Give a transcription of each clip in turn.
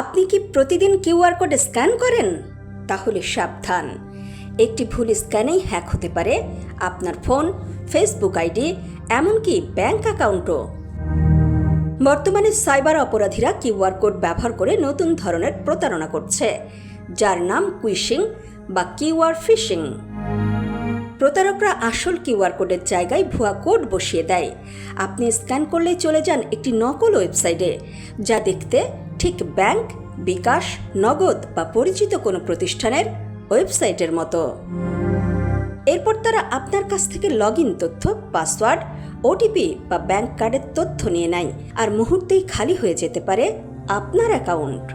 আপনি কি প্রতিদিন কিউআর কোড স্ক্যান করেন? তাহলে সাবধান, একটি ভুল স্ক্যানেই হ্যাক হতে পারে আপনার ফোন, ফেসবুক আইডি, এমনকি ব্যাংক অ্যাকাউন্টও। বর্তমানে সাইবার অপরাধীরা কিউআর কোড ব্যবহার করে নতুন ধরনের প্রতারণা করছে, যার নাম কুইশিং বা কিউআর ফিশিং। প্রতারকরা আসল কিউআর কোডের জায়গায় ভুয়া কোড বসিয়ে দেয়। আপনি স্ক্যান করলেই চলে যান একটি নকল ওয়েবসাইটে, যা দেখতে ঠিক ব্যাংক, বিকাশ, নগদ বা পরিচিত কোনো প্রতিষ্ঠানের ওয়েবসাইটের মতো। এরপর তারা আপনার কাছ থেকে লগইন তথ্য, পাসওয়ার্ড, ওটিপি বা ব্যাংক কার্ডের তথ্য নিয়ে নেয়, আর মুহূর্তেই খালি হয়ে যেতে পারে আপনার অ্যাকাউন্ট।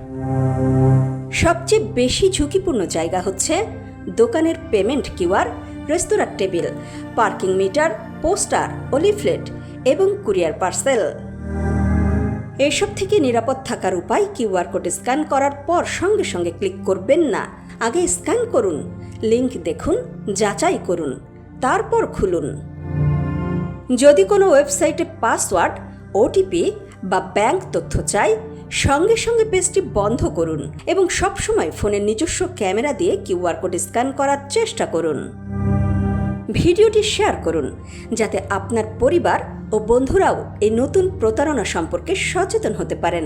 সবচেয়ে বেশি ঝুঁকিপূর্ণ জায়গা হচ্ছে দোকানের পেমেন্ট কিউআর, রেস্তোরাঁর টেবিল, পার্কিং মিটার, পোস্টার ও লিফলেট এবং কুরিয়ার পার্সেল। এসব থেকে নিরাপদ থাকার উপায়, কিউআর কোড স্ক্যান করার পর সঙ্গে সঙ্গে ক্লিক করবেন না। আগে স্ক্যান করুন, লিংক দেখুন, যাচাই করুন, তারপর খুলুন। যদি কোনো ওয়েবসাইটে পাসওয়ার্ড, ওটিপি বা ব্যাংক তথ্য চাই, সঙ্গে সঙ্গে পেজটি বন্ধ করুন এবং সবসময় ফোনের নিজস্ব ক্যামেরা দিয়ে কিউআর কোড স্ক্যান করার চেষ্টা করুন। ভিডিওটি শেয়ার করুন, যাতে আপনার পরিবার ও বন্ধুরাও এই নতুন প্রতারণা সম্পর্কে সচেতন হতে পারেন।